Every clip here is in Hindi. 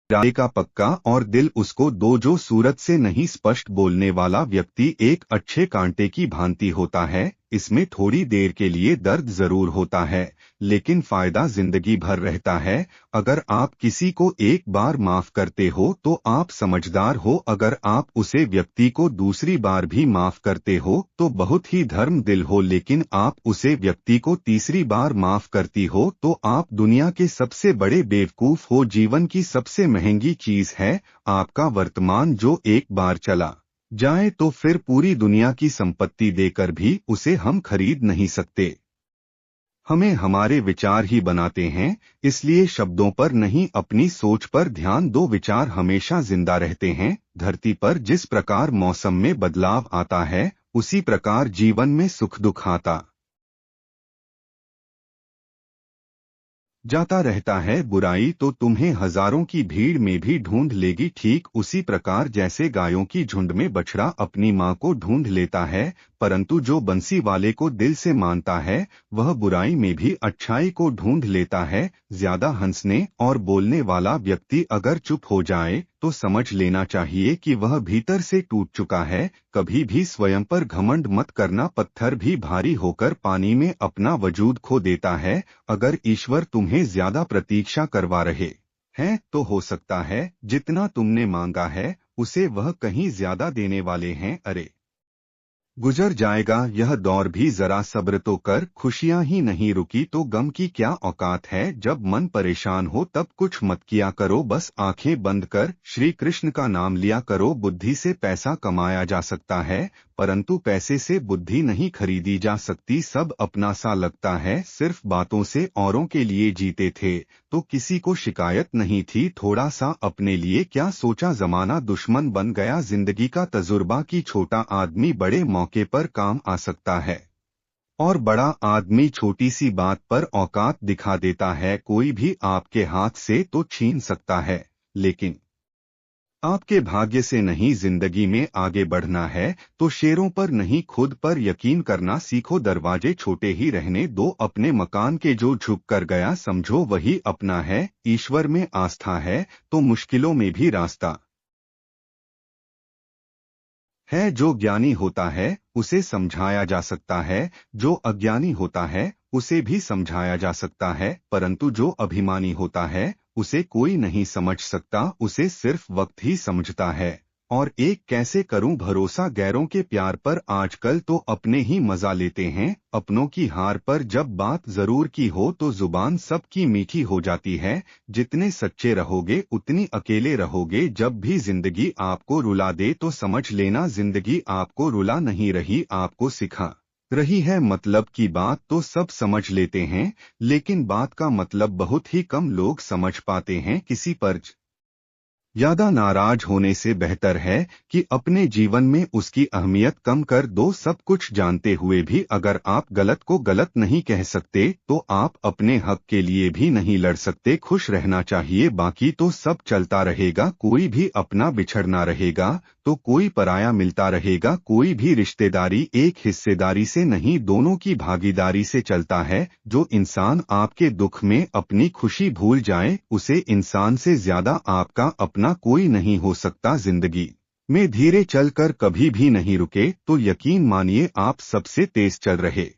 इरादे का पक्का और दिल उसको दो, जो सूरत से नहीं स्पष्ट बोलने वाला व्यक्ति एक अच्छे कांटे की भांति होता है। इसमें थोड़ी देर के लिए दर्द जरूर होता है, लेकिन फायदा जिंदगी भर रहता है। अगर आप किसी को एक बार माफ करते हो तो आप समझदार हो, अगर आप उसे व्यक्ति को दूसरी बार भी माफ करते हो तो बहुत ही धर्म दिल हो, लेकिन आप उसे व्यक्ति को तीसरी बार माफ करती हो तो आप दुनिया के सबसे बड़े बेवकूफ हो। जीवन की सबसे महंगी चीज है आपका वर्तमान, जो एक बार चला जाए तो फिर पूरी दुनिया की संपत्ति देकर भी उसे हम खरीद नहीं सकते। हमें हमारे विचार ही बनाते हैं, इसलिए शब्दों पर नहीं अपनी सोच पर ध्यान दो। विचार हमेशा जिंदा रहते हैं। धरती पर जिस प्रकार मौसम में बदलाव आता है, उसी प्रकार जीवन में सुख दुख आता जाता रहता है। बुराई तो तुम्हें हजारों की भीड़ में भी ढूंढ लेगी, ठीक उसी प्रकार जैसे गायों की झुंड में बछड़ा अपनी मां को ढूंढ लेता है, परंतु जो बंसी वाले को दिल से मानता है वह बुराई में भी अच्छाई को ढूंढ लेता है। ज्यादा हंसने और बोलने वाला व्यक्ति अगर चुप हो जाए तो समझ लेना चाहिए कि वह भीतर से टूट चुका है। कभी भी स्वयं पर घमंड मत करना, पत्थर भी भारी होकर पानी में अपना वजूद खो देता है। अगर ईश्वर तुम्हें ज्यादा प्रतीक्षा करवा रहे हैं तो हो सकता है जितना तुमने मांगा है उसे वह कहीं ज्यादा देने वाले हैं। अरे गुजर जाएगा यह दौर भी, जरा सब्र तो कर। खुशियां ही नहीं रुकी तो गम की क्या औकात है। जब मन परेशान हो तब कुछ मत किया करो, बस आंखें बंद कर श्री कृष्ण का नाम लिया करो। बुद्धि से पैसा कमाया जा सकता है, परंतु पैसे से बुद्धि नहीं खरीदी जा सकती। सब अपना सा लगता है, सिर्फ बातों से औरों के लिए जीते थे तो किसी को शिकायत नहीं थी। थोड़ा सा अपने लिए क्या सोचा, जमाना दुश्मन बन गया। जिंदगी का तजुर्बा कि छोटा आदमी बड़े मौके पर काम आ सकता है और बड़ा आदमी छोटी सी बात पर औकात दिखा देता है। कोई भी आपके हाथ से तो छीन सकता है, लेकिन आपके भाग्य से नहीं। जिंदगी में आगे बढ़ना है तो शेरों पर नहीं खुद पर यकीन करना सीखो। दरवाजे छोटे ही रहने दो अपने मकान के, जो झुक कर गया समझो वही अपना है। ईश्वर में आस्था है तो मुश्किलों में भी रास्ता है। जो ज्ञानी होता है उसे समझाया जा सकता है, जो अज्ञानी होता है उसे भी समझाया जा सकता है, परंतु जो अभिमानी होता है उसे कोई नहीं समझ सकता, उसे सिर्फ वक्त ही समझता है। और एक कैसे करूं भरोसा गैरों के प्यार पर, आजकल तो अपने ही मजा लेते हैं अपनों की हार पर। जब बात जरूर की हो तो जुबान सबकी मीठी हो जाती है। जितने सच्चे रहोगे उतनी अकेले रहोगे। जब भी जिंदगी आपको रुला दे तो समझ लेना जिंदगी आपको रुला नहीं रही, आपको सिखा रही है। मतलब की बात तो सब समझ लेते हैं, लेकिन बात का मतलब बहुत ही कम लोग समझ पाते हैं। किसी पर ज्यादा नाराज होने से बेहतर है कि अपने जीवन में उसकी अहमियत कम कर दो। सब कुछ जानते हुए भी अगर आप गलत को गलत नहीं कह सकते तो आप अपने हक के लिए भी नहीं लड़ सकते। खुश रहना चाहिए, बाकी तो सब चलता रहेगा। कोई भी अपना बिछड़ना रहेगा तो कोई पराया मिलता रहेगा। कोई भी रिश्तेदारी एक हिस्सेदारी से नहीं, दोनों की भागीदारी से चलता है। जो इंसान आपके दुख में अपनी खुशी भूल जाए उसे इंसान से ज्यादा आपका अपना कोई नहीं हो सकता। जिंदगी में धीरे चलकर कभी भी नहीं रुके तो यकीन मानिए आप सबसे तेज चल रहे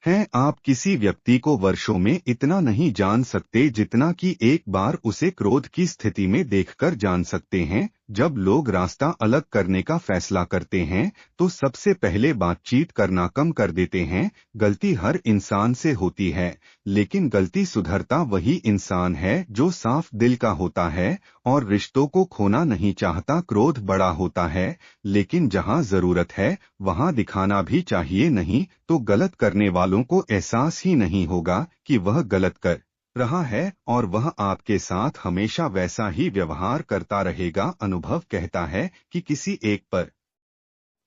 हैं। आप किसी व्यक्ति को वर्षों में इतना नहीं जान सकते जितना कि एक बार उसे क्रोध की स्थिति में देखकर जान सकते हैं। जब लोग रास्ता अलग करने का फैसला करते हैं तो सबसे पहले बातचीत करना कम कर देते हैं। गलती हर इंसान से होती है, लेकिन गलती सुधरता वही इंसान है जो साफ दिल का होता है और रिश्तों को खोना नहीं चाहता। क्रोध बड़ा होता है, लेकिन जहां जरूरत है वहां दिखाना भी चाहिए, नहीं तो गलत करने वालों को एहसास ही नहीं होगा कि वह गलत कर रहा है और वह आपके साथ हमेशा वैसा ही व्यवहार करता रहेगा। अनुभव कहता है कि किसी एक पर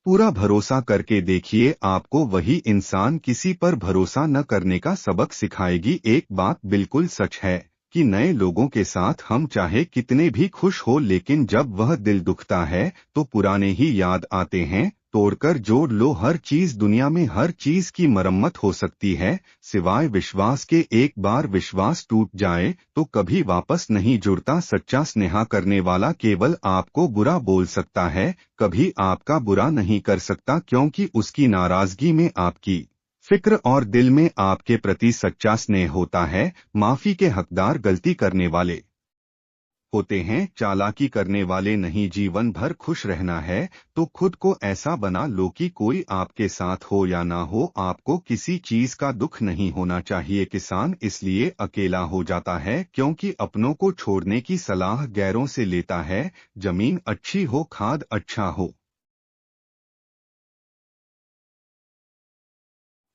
पूरा भरोसा करके देखिए, आपको वही इंसान किसी पर भरोसा न करने का सबक सिखाएगी। एक बात बिल्कुल सच है कि नए लोगों के साथ हम चाहे कितने भी खुश हो, लेकिन जब वह दिल दुखता है तो पुराने ही याद आते हैं। तोड़कर जोड़ लो। हर चीज दुनिया में हर चीज की मरम्मत हो सकती है, सिवाय विश्वास के। एक बार विश्वास टूट जाए तो कभी वापस नहीं जुड़ता। सच्चा स्नेह करने वाला केवल आपको बुरा बोल सकता है, कभी आपका बुरा नहीं कर सकता, क्योंकि उसकी नाराजगी में आपकी फिक्र और दिल में आपके प्रति सच्चा स्नेह होता है। माफी के हकदार गलती करने वाले होते हैं, चालाकी करने वाले नहीं। जीवन भर खुश रहना है तो खुद को ऐसा बना लो कि कोई आपके साथ हो या ना हो, आपको किसी चीज का दुख नहीं होना चाहिए। किसान इसलिए अकेला हो जाता है क्योंकि अपनों को छोड़ने की सलाह गैरों से लेता है। जमीन अच्छी हो, खाद अच्छा हो,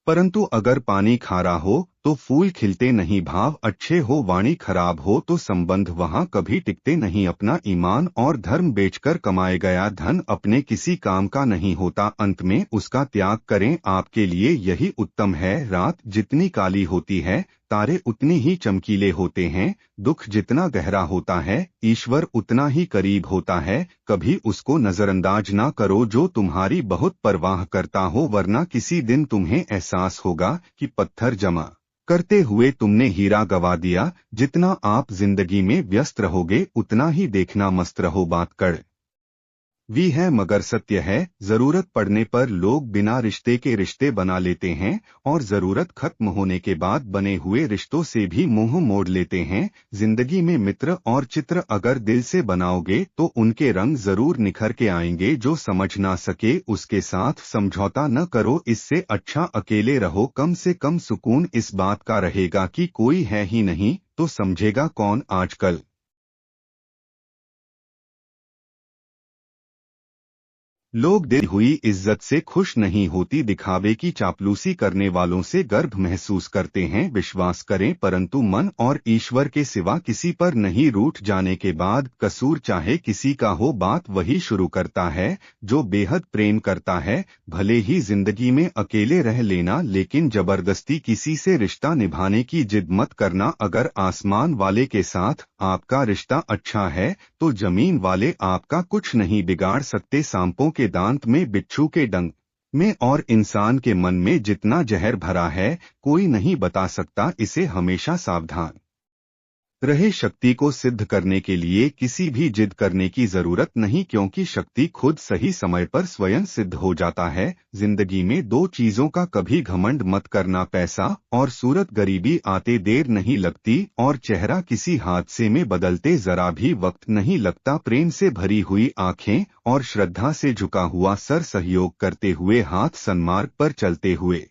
परंतु अगर पानी खारा हो तो फूल खिलते नहीं। भाव अच्छे हो, वाणी खराब हो तो संबंध वहां कभी टिकते नहीं। अपना ईमान और धर्म बेचकर कमाए गया धन अपने किसी काम का नहीं होता, अंत में उसका त्याग करें। आपके लिए यही उत्तम है। रात जितनी काली होती है, तारे उतने ही चमकीले होते हैं। दुख जितना गहरा होता है, ईश्वर उतना ही करीब होता है। कभी उसको नजरअंदाज ना करो जो तुम्हारी बहुत परवाह करता हो, वरना किसी दिन तुम्हें एहसास होगा कि पत्थर जमा करते हुए तुमने हीरा गवा दिया। जितना आप जिंदगी में व्यस्त रहोगे उतना ही देखना मस्त रहो। बात कड़ वी है मगर सत्य है। जरूरत पड़ने पर लोग बिना रिश्ते के रिश्ते बना लेते हैं और जरूरत खत्म होने के बाद बने हुए रिश्तों से भी मुंह मोड़ लेते हैं। जिंदगी में मित्र और चित्र अगर दिल से बनाओगे तो उनके रंग जरूर निखर के आएंगे। जो समझ ना सके उसके साथ समझौता न करो, इससे अच्छा अकेले रहो। कम से कम सुकून इस बात का रहेगा कि कोई है ही नहीं तो समझेगा कौन। आजकल लोग दी हुई इज्जत से खुश नहीं होती, दिखावे की चापलूसी करने वालों से गर्व महसूस करते हैं। विश्वास करें परंतु मन और ईश्वर के सिवा किसी पर नहीं। रूठ जाने के बाद कसूर चाहे किसी का हो, बात वही शुरू करता है जो बेहद प्रेम करता है। भले ही जिंदगी में अकेले रह लेना, लेकिन जबरदस्ती किसी से रिश्ता निभाने की जिद मत करना। अगर आसमान वाले के साथ आपका रिश्ता अच्छा है तो जमीन वाले आपका कुछ नहीं बिगाड़ सकते। सांपों के दांत में, बिच्छू के डंक में और इंसान के मन में जितना जहर भरा है कोई नहीं बता सकता। इसे हमेशा सावधान रहे। शक्ति को सिद्ध करने के लिए किसी भी जिद करने की जरूरत नहीं, क्योंकि शक्ति खुद सही समय पर स्वयं सिद्ध हो जाता है। जिंदगी में दो चीजों का कभी घमंड मत करना, पैसा और सूरत। गरीबी आते देर नहीं लगती और चेहरा किसी हादसे में बदलते जरा भी वक्त नहीं लगता। प्रेम से भरी हुई आंखें और श्रद्धा से झुका हुआ सर, सहयोग करते हुए हाथ, सन्मार्ग पर चलते हुए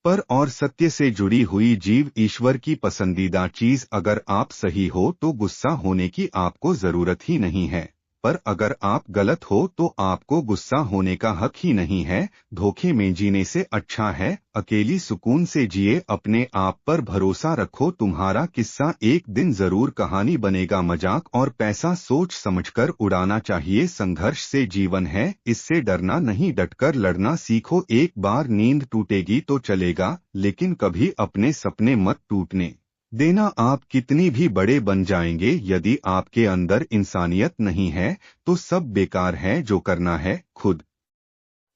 पर और सत्य से जुड़ी हुई जीव ईश्वर की पसंदीदा चीज। अगर आप सही हो तो गुस्सा होने की आपको जरूरत ही नहीं है, पर अगर आप गलत हो तो आपको गुस्सा होने का हक ही नहीं है। धोखे में जीने से अच्छा है अकेली सुकून से जिए। अपने आप पर भरोसा रखो, तुम्हारा किस्सा एक दिन जरूर कहानी बनेगा। मजाक और पैसा सोच समझकर उड़ाना चाहिए। संघर्ष से जीवन है, इससे डरना नहीं, डटकर लड़ना सीखो। एक बार नींद टूटेगी तो चलेगा, लेकिन कभी अपने सपने मत टूटने देना। आप कितनी भी बड़े बन जाएंगे, यदि आपके अंदर इंसानियत नहीं है तो सब बेकार है। जो करना है खुद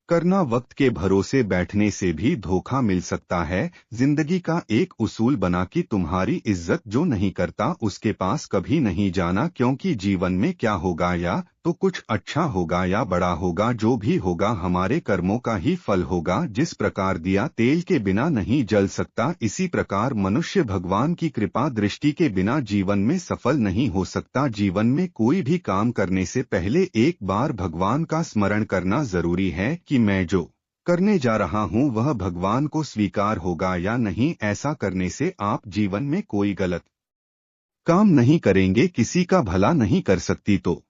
करना। वक्त के भरोसे बैठने से भी धोखा मिल सकता है। जिंदगी का एक उसूल बना कि तुम्हारी इज्जत जो नहीं करता उसके पास कभी नहीं जाना, क्योंकि जीवन में क्या होगा, या तो कुछ अच्छा होगा या बड़ा होगा। जो भी होगा हमारे कर्मों का ही फल होगा। जिस प्रकार दिया तेल के बिना नहीं जल सकता, इसी प्रकार मनुष्य भगवान की कृपा दृष्टि के बिना जीवन में सफल नहीं हो सकता। जीवन में कोई भी काम करने से पहले एक बार भगवान का स्मरण करना जरूरी है कि मैं जो करने जा रहा हूँ वह भगवान को स्वीकार होगा या नहीं। ऐसा करने से आप जीवन में कोई गलत काम नहीं करेंगे। किसी का भला नहीं कर सकती तो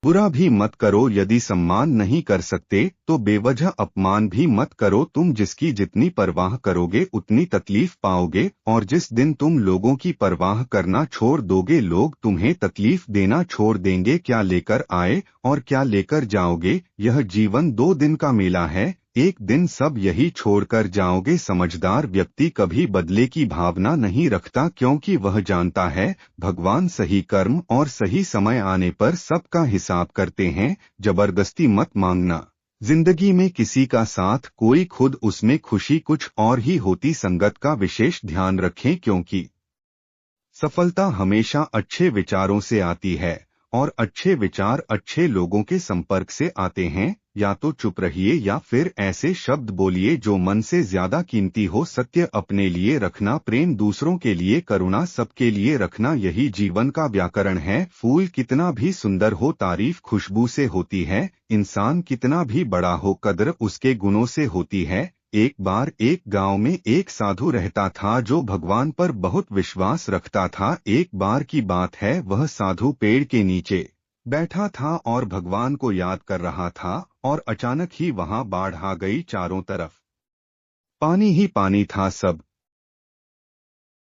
बुरा भी मत करो। यदि सम्मान नहीं कर सकते तो बेवजह अपमान भी मत करो। तुम जिसकी जितनी परवाह करोगे उतनी तकलीफ पाओगे, और जिस दिन तुम लोगों की परवाह करना छोड़ दोगे लोग तुम्हें तकलीफ देना छोड़ देंगे। क्या लेकर आए और क्या लेकर जाओगे, यह जीवन 2 दिन का मेला है। एक दिन सब यही छोड़कर जाओगे। समझदार व्यक्ति कभी बदले की भावना नहीं रखता, क्योंकि वह जानता है भगवान सही कर्म और सही समय आने पर सबका हिसाब करते हैं। जबरदस्ती मत मांगना। जिंदगी में किसी का साथ कोई खुद उसमें खुशी कुछ और ही होती। संगत का विशेष ध्यान रखें, क्योंकि सफलता हमेशा अच्छे विचारों से आती है और अच्छे विचार अच्छे लोगों के संपर्क से आते हैं। या तो चुप रहिए या फिर ऐसे शब्द बोलिए जो मन से ज्यादा कीमती हो। सत्य अपने लिए रखना, प्रेम दूसरों के लिए, करुणा सबके लिए रखना, यही जीवन का व्याकरण है। फूल कितना भी सुंदर हो तारीफ खुशबू से होती है। इंसान कितना भी बड़ा हो कद्र उसके गुणों से होती है। एक बार एक गांव में एक साधु रहता था जो भगवान पर बहुत विश्वास रखता था। एक बार की बात है, वह साधु पेड़ के नीचे बैठा था और भगवान को याद कर रहा था और अचानक ही वहां बाढ़ आ गई। चारों तरफ पानी ही पानी था। सब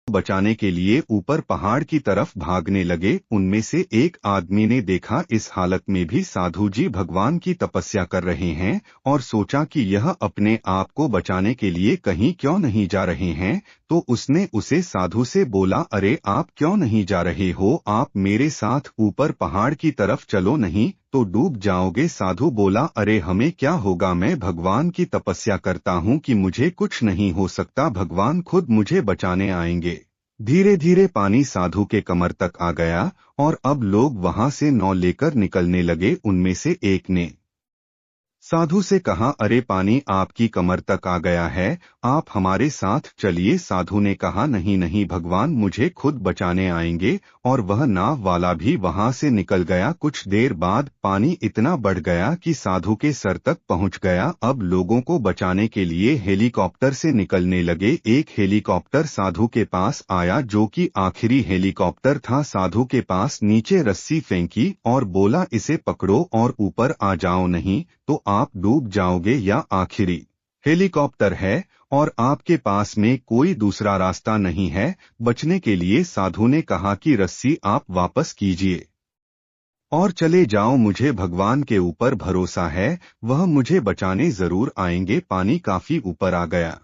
बचाने के लिए ऊपर पहाड़ की तरफ भागने लगे। उनमें से एक आदमी ने देखा इस हालत में भी साधु जी भगवान की तपस्या कर रहे हैं और सोचा कि यह अपने आप को बचाने के लिए कहीं क्यों नहीं जा रहे हैं। तो उसने उसे साधु से बोला, अरे आप क्यों नहीं जा रहे हो? आप मेरे साथ ऊपर पहाड़ की तरफ चलो, नहीं तो डूब जाओगे। साधु बोला, अरे हमें क्या होगा, मैं भगवान की तपस्या करता हूँ कि मुझे कुछ नहीं हो सकता, भगवान खुद मुझे बचाने आएंगे। धीरे धीरे पानी साधु के कमर तक आ गया और अब लोग वहां से नाव लेकर निकलने लगे। उनमें से एक ने साधु से कहा, अरे पानी आपकी कमर तक आ गया है, आप हमारे साथ चलिए। साधु ने कहा, नहीं नहीं, भगवान मुझे खुद बचाने आएंगे। और वह नाव वाला भी वहां से निकल गया। कुछ देर बाद पानी इतना बढ़ गया कि साधु के सर तक पहुंच गया। अब लोगों को बचाने के लिए हेलीकॉप्टर से निकलने लगे। एक हेलीकॉप्टर साधु के पास आया जो कि आखिरी हेलीकॉप्टर था। साधु के पास नीचे रस्सी फेंकी और बोला, इसे पकड़ो और ऊपर आ जाओ, नहीं तो आप डूब जाओगे। या आखिरी हेलीकॉप्टर है और आपके पास में कोई दूसरा रास्ता नहीं है बचने के लिए। साधु ने कहा कि रस्सी आप वापस कीजिए और चले जाओ, मुझे भगवान के ऊपर भरोसा है, वह मुझे बचाने जरूर आएंगे। पानी काफी ऊपर आ गया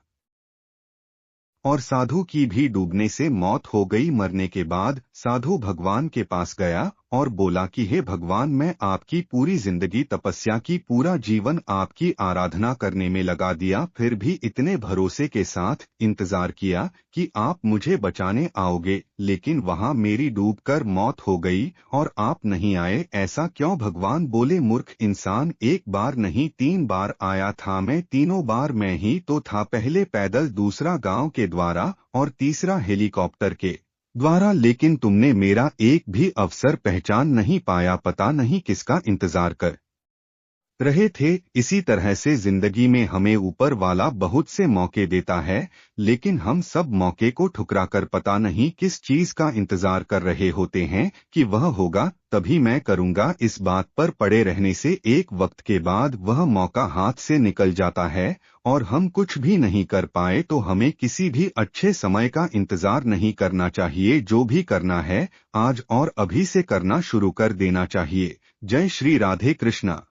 और साधु की भी डूबने से मौत हो गई। मरने के बाद साधु भगवान के पास गया और बोला कि हे भगवान, मैं आपकी पूरी जिंदगी तपस्या की, पूरा जीवन आपकी आराधना करने में लगा दिया, फिर भी इतने भरोसे के साथ इंतजार किया कि आप मुझे बचाने आओगे, लेकिन वहां मेरी डूबकर मौत हो गई और आप नहीं आए, ऐसा क्यों? भगवान बोले, मूर्ख इंसान, एक बार नहीं 3 बार आया था मैं, तीनों बार मैं ही तो था। पहले पैदल, दूसरा गांव के द्वारा और तीसरा हेलीकॉप्टर के द्वारा, लेकिन तुमने मेरा एक भी अवसर पहचान नहीं पाया। पता नहीं किसका इंतजार कर रहे थे। इसी तरह से जिंदगी में हमें ऊपर वाला बहुत से मौके देता है, लेकिन हम सब मौके को ठुकराकर पता नहीं किस चीज का इंतजार कर रहे होते हैं कि वह होगा तभी मैं करूंगा। इस बात पर पड़े रहने से एक वक्त के बाद वह मौका हाथ से निकल जाता है और हम कुछ भी नहीं कर पाए। तो हमें किसी भी अच्छे समय का इंतजार नहीं करना चाहिए। जो भी करना है आज और अभी से करना शुरू कर देना चाहिए। जय श्री राधे कृष्णा।